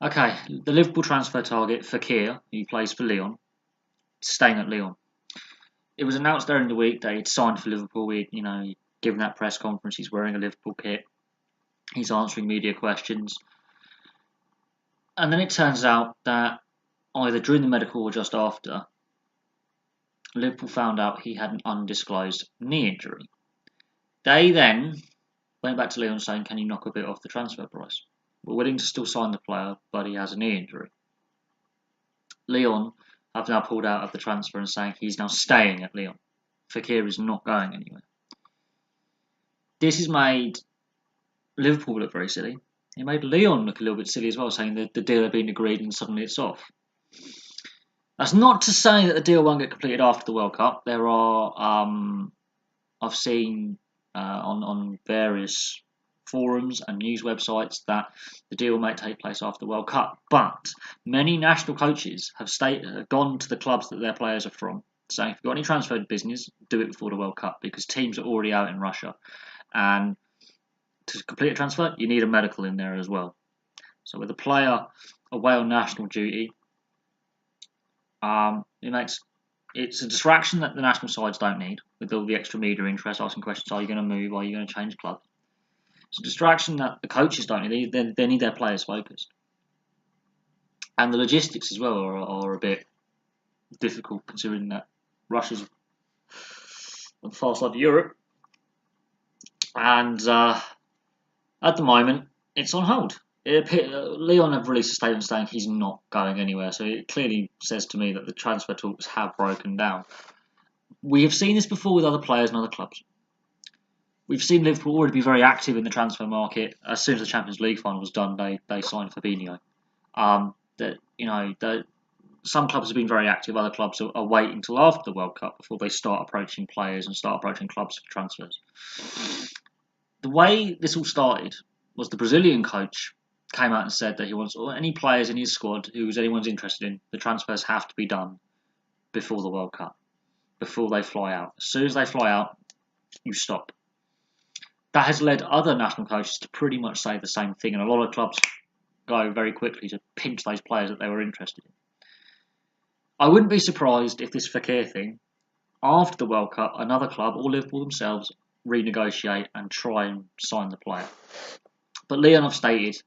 Okay, the Liverpool transfer target, Fekir, who plays for Lyon, staying at Lyon. It was announced during the week that he'd signed for Liverpool. He'd given that press conference. He's wearing a Liverpool kit. He's answering media questions. And then it turns out that either during the medical or just after, Liverpool found out he had an undisclosed knee injury. They then went back to Lyon saying, can you knock a bit off the transfer price? We're willing to still sign the player, but he has a knee injury. Lyon have now pulled out of the transfer and saying he's now staying at Lyon. Fekir is not going anywhere. This has made Liverpool look very silly. It made Lyon look a little bit silly as well, saying that the deal had been agreed and suddenly it's off. That's not to say that the deal won't get completed after the World Cup. There are, I've seen on various forums and news websites that the deal might take place after the World Cup. But many national coaches have gone to the clubs that their players are from, saying if you've got any transfer business, do it before the World Cup because teams are already out in Russia. And to complete a transfer, you need a medical in there as well. So with a player away on national duty, it's a distraction that the national sides don't need, with all the extra media interest asking questions: Are you going to move? Are you going to change club? It's a distraction that the coaches don't need. They need their players focused, and the logistics as well are a bit difficult considering that Russia's on the far side of Europe, and at the moment it's on hold. Lyon have released a statement saying he's not going anywhere, so it clearly says to me that the transfer talks have broken down. We have seen this before with other players and other clubs. We've seen Liverpool already be very active in the transfer market. As soon as the Champions League final was done, they signed Fabinho. Some clubs have been very active. Other clubs are waiting until after the World Cup before they start approaching players and start approaching clubs for transfers. The way this all started was the Brazilian coach came out and said that he wants any players in his squad who anyone's interested in. The transfers have to be done before the World Cup, before they fly out. As soon as they fly out, you stop. That has led other national coaches to pretty much say the same thing, and a lot of clubs go very quickly to pinch those players that they were interested in. I wouldn't be surprised if this Fekir thing, after the World Cup, another club or Liverpool themselves renegotiate and try and sign the player. But Lyon have stated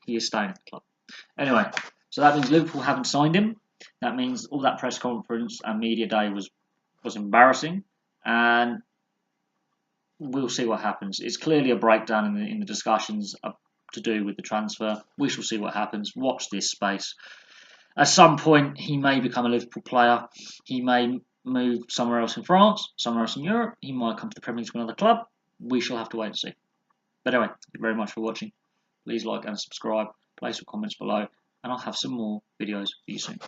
he is staying at the club. Anyway, so that means Liverpool haven't signed him. That means all that press conference and media day was embarrassing, and we'll see what happens. It's clearly a breakdown in the discussions to do with the transfer. We shall see what happens. Watch this space. At some point, he may become a Liverpool player. He may move somewhere else in France, somewhere else in Europe. He might come to the Premier League to another club. We shall have to wait and see. But anyway, thank you very much for watching. Please like and subscribe. Place your comments below, and I'll have some more videos for you soon.